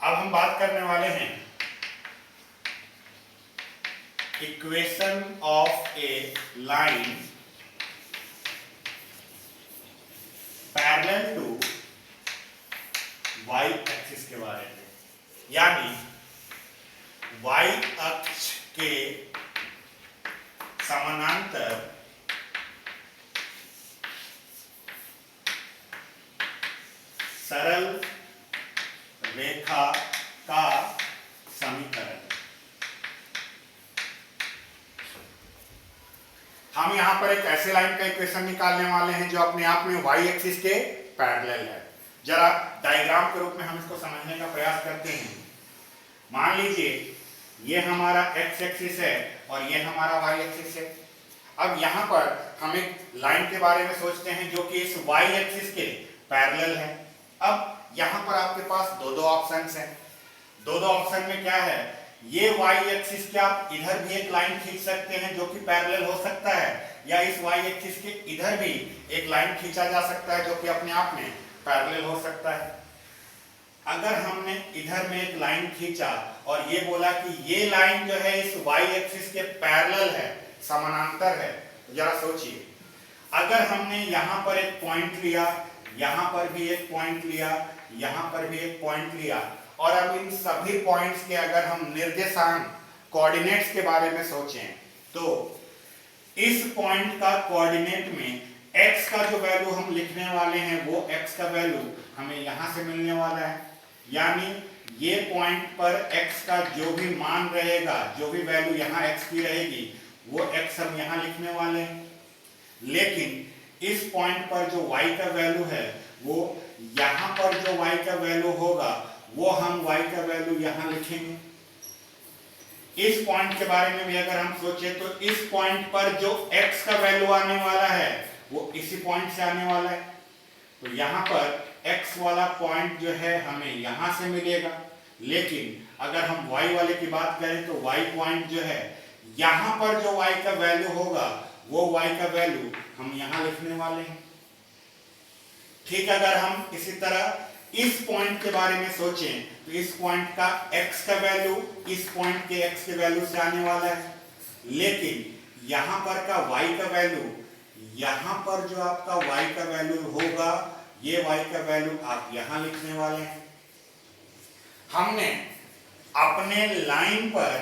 अब हम बात करने वाले हैं equation of a line parallel to Y axis के बारे में, यानी वाई अक्ष के समानांतर सरल रेखा का समीकरण। हम यहां पर एक ऐसे लाइन का इक्वेशन निकालने वाले हैं जो अपने आप में वाई एक्सिस के पैरेलल है। जरा डायग्राम के रूप में हम इसको समझने का प्रयास करते हैं। मान लीजिए ये हमारा एक्स एक्सिस है और ये हमारा वाई एक्सिस है। अब यहां पर हम एक लाइन के बारे में सोचते हैं जो कि इस वाई एक्सिस के पैरेलल है। अब यहां पर आपके पास दो ऑप्शंस हैं। दो ऑप्शन में क्या है, ये वाई एक्सिस के आप इधर भी एक लाइन खींच सकते हैं जो कि पैरेलल हो सकता है, या इस वाई एक्सिस के इधर भी एक लाइन खींचा जा सकता है जो कि अपने आप में पैरेलल हो सकता है। अगर हमने इधर में एक लाइन खींचा और ये बोला कि ये लाइन जो है इस वाई एक्सिस के पैरेलल है, समानांतर है, तो जरा सोचिए, अगर हमने यहां पर एक पॉइंट लिया, यहां पर भी एक पॉइंट लिया, यहां पर भी एक पॉइंट लिया, और अब इन सभी पॉइंट्स के अगर हम निर्देशांक कोऑर्डिनेट्स के बारे में सोचें तो इस पॉइंट का कोऑर्डिनेट में x का जो वैल्यू हम लिखने वाले हैं वो x का वैल्यू हमें यहां से मिलने वाला है। यानी ये पॉइंट पर x का जो भी मान रहेगा, जो भी वैल्यू यहां x की रहेगी, वो x हम यहां लिखने वाले हैं। लेकिन इस पॉइंट पर जो y का वैल्यू है, वो यहां पर जो y का वैल्यू होगा वो हम y का वैल्यू यहां लिखेंगे। इस पॉइंट के बारे में भी अगर हम सोचे तो इस पॉइंट पर जो x का वैल्यू आने वाला है वो इसी पॉइंट से आने वाला है। तो यहां पर x वाला पॉइंट जो है हमें यहां से मिलेगा। लेकिन अगर हम y वाले की बात करें तो y पॉइंट जो है, यहां पर जो y का वैल्यू होगा वो y का वैल्यू हम यहां लिखने वाले हैं। ठीक, अगर हम इसी तरह इस पॉइंट के बारे में सोचें तो इस पॉइंट का x का वैल्यू इस पॉइंट के x के वैल्यू से आने वाला है। लेकिन यहां पर का y का वैल्यू, यहां पर जो आपका y का वैल्यू होगा, ये y का वैल्यू आप यहां लिखने वाले हैं। हमने अपने लाइन पर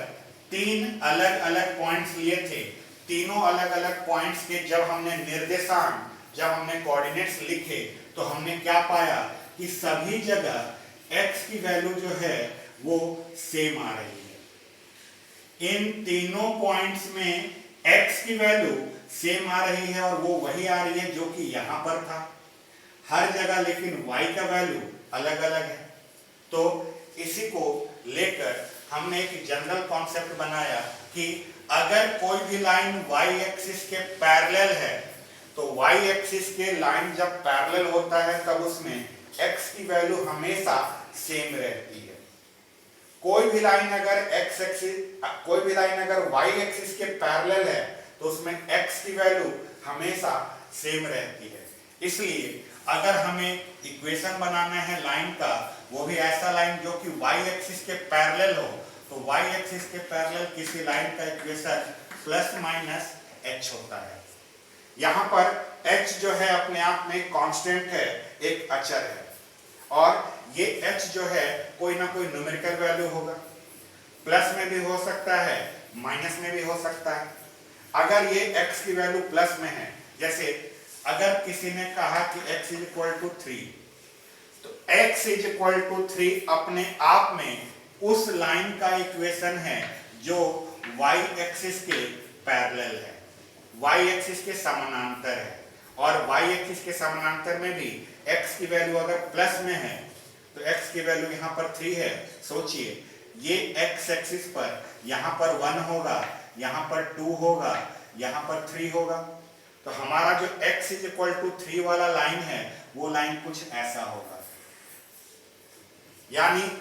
तीन अलग अलग पॉइंट्स लिए थे। तीनों अलग अलग पॉइंट्स के जब हमने निर्देशांक, जब हमने कोऑर्डिनेट्स लिखे तो हमने क्या पाया कि सभी जगह x की वैल्यू जो है वो सेम आ रही है। इन तीनों पॉइंट्स में x की वैल्यू सेम आ रही है और वो वही आ रही है जो कि यहां पर था। हर जगह लेकिन y का वैल्यू अलग अलग है। तो इसी को लेकर हमने एक जनरल कॉन्सेप्ट बनाया कि अगर कोई भी लाइन y एक्सिस के पैरेलल है तो y एक्सिस के लाइन जब पैरेलल होता है तब उसमें x की वैल्यू हमेशा सेम रहती है। कोई भी लाइन अगर x एक्सिस, कोई भी लाइन अगर y एक्सिस के पैरेलल है तो उसमें x की वैल्यू हमेशा सेम रहती है। इसलिए अगर हमें इक्वेशन बनाना है लाइन का, वो भी ऐसा लाइन जो कि y एक्सिस के पैरेलल हो, तो y एक्सिस के पैरेलल किसी लाइन का इक्वेशन प्लस माइनस h होता है। यहां पर h जो है अपने आप में कांस्टेंट है, एक अचर है, और ये h जो है कोई ना कोई न्यूमेरिकल वैल्यू होगा। प्लस में भी हो सकता है, माइनस में भी हो सकता है। अगर ये x की वैल्यू प्लस में है, जैसे अगर किसी ने कहा कि x इज इक्वल टू 3, तो x इज इक्वल टू 3 अपने आप में उस लाइन का इक्वेशन है जो y एक्सिस के पैरेलल है, y एक्सिस के समानांतर है। और y एक्सिस के समानांतर में भी x की वैल्यू अगर प्लस में है तो x की वैल्यू यहाँ पर 3 है। सोचिए, ये x एक्सिस पर यहाँ पर 1 होगा, यहाँ पर 2 होगा, यहाँ पर 3 होगा। तो हमारा जो x इज इक्वल टू 3 वाला लाइन है वो लाइन कुछ ऐसा होगा। यानी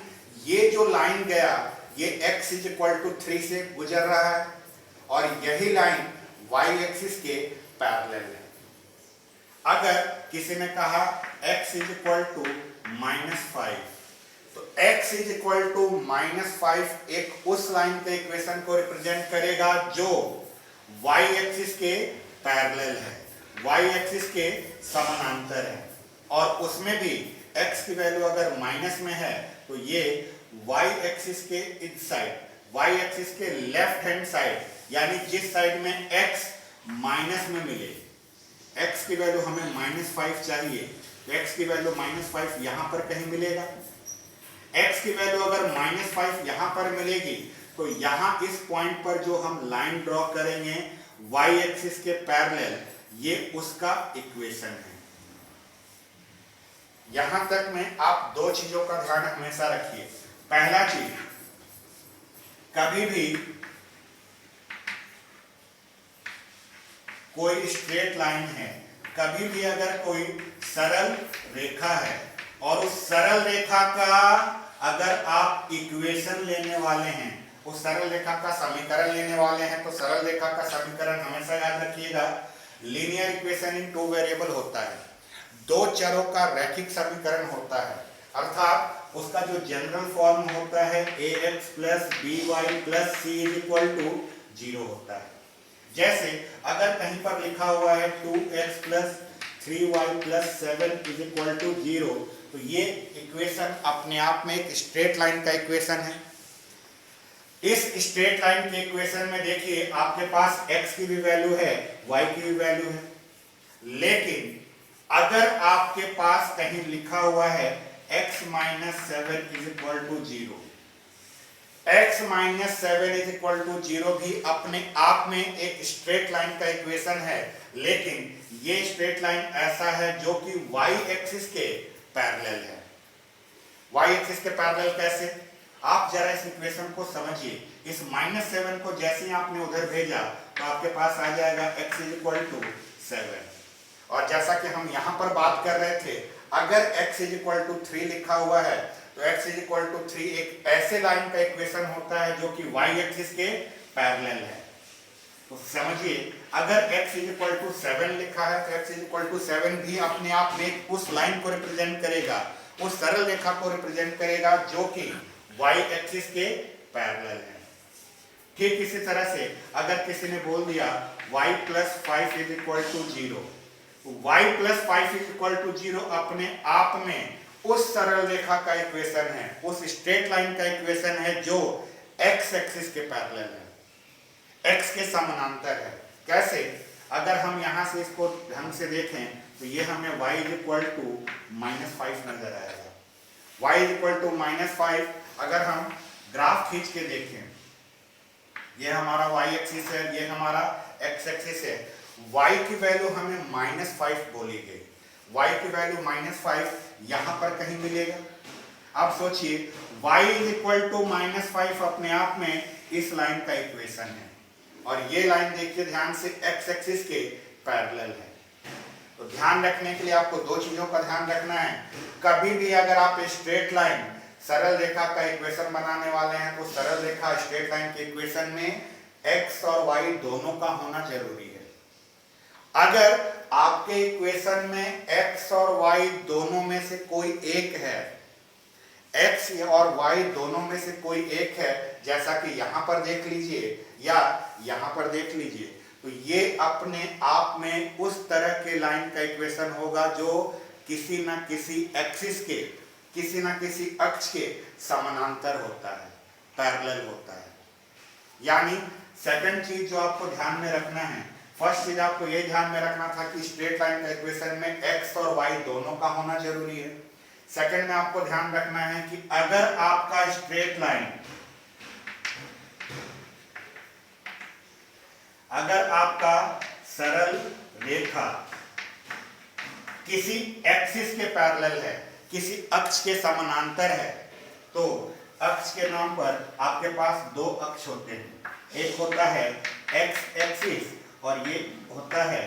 ये जो लाइन गया ये x इज इक्वल टू 3 से गुजर रहा है और यही लाइन y एक्सिस के पैरेलल है। अगर किसी ने कहा x इज इक्वल टू -5, तो x इज इक्वल टू -5 एक उस लाइन के इक्वेशन को रिप्रेजेंट करेगा जो y एक्सिस के पैरेलल है, y एक्सिस के समानांतर है, और उसमें भी x की वैल्यू अगर माइनस में है तो ये y एक्सिस के इस साइड, y एक्सिस के लेफ्ट हैंड साइड, यानी जिस साइड में x माइनस में मिले, x की वैल्यू हमें -5 चाहिए, तो x की वैल्यू -5 यहां पर कहीं मिलेगा। x की वैल्यू अगर -5 यहां पर मिलेगी तो यहां इस पॉइंट पर जो हम लाइन ड्रॉ करेंगे y एक्सिस के पैरेलल, ये उसका इक्वेशन है। यहां तक में आप दो चीजों का ध्यान हमेशा रखिए। पहला चीज, कभी भी कोई स्ट्रेट लाइन है, कभी भी अगर कोई सरल रेखा है और उस सरल रेखा का अगर आप इक्वेशन लेने वाले हैं, उस सरल रेखा का समीकरण लेने वाले हैं, तो सरल रेखा का समीकरण हमेशा याद रखिएगा linear equation in two variable होता है, दो चरों का रैखिक समीकरण होता है, अर्थात उसका जो जनरल फॉर्म होता है ax plus by plus c is equal to 0 होता है। जैसे अगर कहीं पर लिखा हुआ है 2x plus 3y plus 7 is equal to 0, तो ये इक्वेशन अपने आप में एक स्ट्रेट लाइन का इक्वेशन है। इस स्ट्रेट लाइन के इक्वेशन में देखिए आपके पास x की भी वैल्यू है, y की भी वैल्यू है, लेकिन अगर आपके पास कहीं लिखा हुआ है x minus 7 is equal to 0, x minus 7 is equal to 0 भी अपने आप में एक स्ट्रेट लाइन का इक्वेशन है, लेकिन ये स्ट्रेट लाइन ऐसा है जो कि y एक्सिस के पैरेलल है। y एक्सिस के पैरेलल कैसे? आप जरा इस इक्वेशन को समझिए। इस -7 को जैसे ही आपने उधर भेजा तो आपके पास आ जाएगा x इज इक्वल टू 7, और जैसा कि हम यहां पर बात कर रहे थे, अगर x इज इक्वल टू 3 लिखा हुआ है तो x इज इक्वल टू 3 एक ऐसे लाइन का इक्वेशन होता है जो कि y एक्सिस के पैरेलल है। तो समझिए अगर x इज इक्वल टू 7 लिखा है तो x इज इक्वल टू 7 भी अपने आप में उस लाइन को रिप्रेजेंट करेगा, उस सरल रेखा को रिप्रेजेंट करेगा जो कि y एक्सिस के पैरेलल है। ठीक इसी तरह से अगर किसी ने बोल दिया y plus 5 is equal to 0, y plus 5 is equal to 0 अपने आप में उस सरल रेखा का इक्वेशन है, उस स्ट्रेट लाइन का इक्वेशन है जो x एक्सिस के पैरेलल है, x के समानांतर है। कैसे? अगर हम यहां से इसको ढंग से देखें तो ये हमें y इज इक्वल टू -5 नजर आएगा। y इज इक्वल टू -5 अगर हम ग्राफ खींच के देखें, ये हमारा y एक्सिस है, ये हमारा x एक्सिस है, y की वैल्यू हमें -5 बोली गई, y की वैल्यू -5 यहां पर कहीं मिलेगा। अब सोचिए y इज इक्वल टू -5 अपने आप में इस लाइन का इक्वेशन है, और ये लाइन देखिए ध्यान से x एक्सिस के पैरेलल है। तो ध्यान रखने के लिए आपको दो चीजों का ध्यान रखना है। कभी भी अगर आप स्ट्रेट लाइन सरल रेखा का इक्वेशन बनाने वाले हैं तो सरल रेखा स्ट्रेट लाइन के इक्वेशन में x और y दोनों का होना जरूरी है। अगर आपके इक्वेशन में x और y दोनों में से कोई एक है, x और y दोनों में से कोई एक है, जैसा कि यहां पर देख लीजिए या यहां पर देख लीजिए, तो ये अपने आप में उस तरह के लाइन का इक्वेशन होगा जो किसी ना किसी एक्सिस के, किसी ना किसी अक्ष के समानांतर होता है, पैरेलल होता है। यानी सेकंड चीज जो आपको ध्यान में रखना है, फर्स्ट चीज आपको ये ध्यान में रखना था कि स्ट्रेट लाइन का इक्वेशन में x और y दोनों का होना जरूरी है। सेकंड में आपको ध्यान रखना है कि अगर आपका स्ट्रेट लाइन, अगर आपका सरल रेखा किसी एक्सिस के पैरेलल है, किसी अक्ष के समानांतर है, तो अक्ष के नाम पर आपके पास दो अक्ष होते हैं, एक होता है x एक्सिस और ये होता है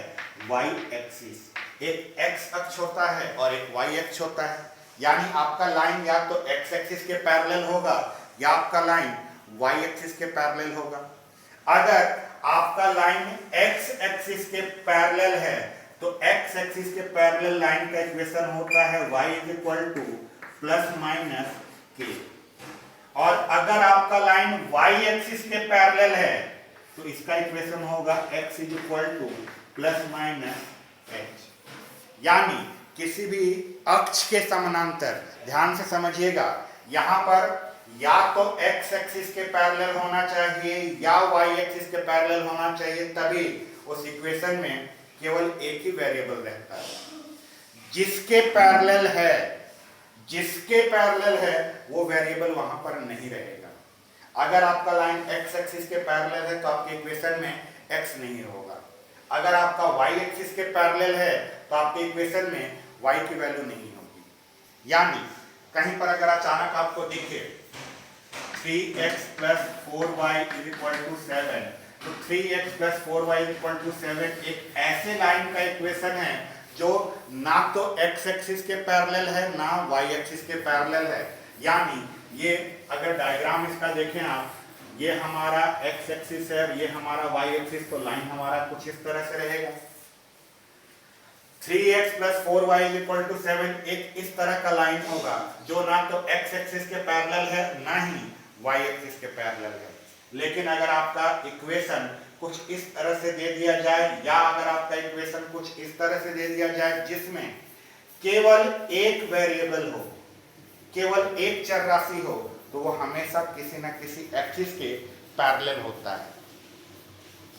y एक्सिस। एक x अक्ष होता है और एक y अक्ष होता है, यानी आपका लाइन या तो x एक्सिस के पैरेलल होगा या आपका लाइन y एक्सिस के पैरेलल होगा। अगर आपका लाइन x एक्सिस के पैरेलल है तो x एक्सिस के पैरेलल लाइन का इक्वेशन होता है y is equal two plus minus के। और अगर आपका लाइन वाई एक्सिस के पैरेलल है तो इसका इक्वेशन होगा x equal two plus minus h। यानी किसी भी अक्ष के समानांतर, ध्यान से समझिएगा, यहां पर या तो x एक्सिस के पैरेलल होना चाहिए या y एक्सिस के पैरेलल होना चाहिए, तभी उस इक्वेशन में केवल एक ही वेरिएबल रहता है। जिसके पैरेलल है वो वेरिएबल वहां पर नहीं रहेगा। अगर आपका लाइन x एक्सिस के पैरेलल है तो आपके इक्वेशन में x नहीं होगा। अगर आपका y एक्सिस के पैरेलल है तो आपके इक्वेशन में y की वैल्यू नहीं होगी। यानी कहीं पर अगर अचानक आपको दिखे 3x plus 4y is equal to 7, तो 3x plus 4y is equal to 7 एक ऐसे लाइन का इक्वेशन है जो ना तो x एक्सिस के पैरेलल है ना y एक्सिस के पैरेलल है। यानी ये अगर डायग्राम इसका देखें आप, ये हमारा x एक्सिस है और ये हमारा y एक्सिस, तो लाइन हमारा कुछ इस तरह से रहेगा। 3x plus 4y is equal to 7 एक इस तरह का लाइन होगा जो ना तो x एक्सिस के पैरेलल है ना ही y एक्सिस के पैरेलल है। लेकिन अगर आपका इक्वेशन कुछ इस तरह से दे दिया जाए या अगर आपका इक्वेशन कुछ इस तरह से दे दिया जाए जिसमें केवल एक वेरिएबल हो, केवल एक चर राशि हो, तो वो हमेशा किसी न किसी एक्सिस के पैरेलल होता है।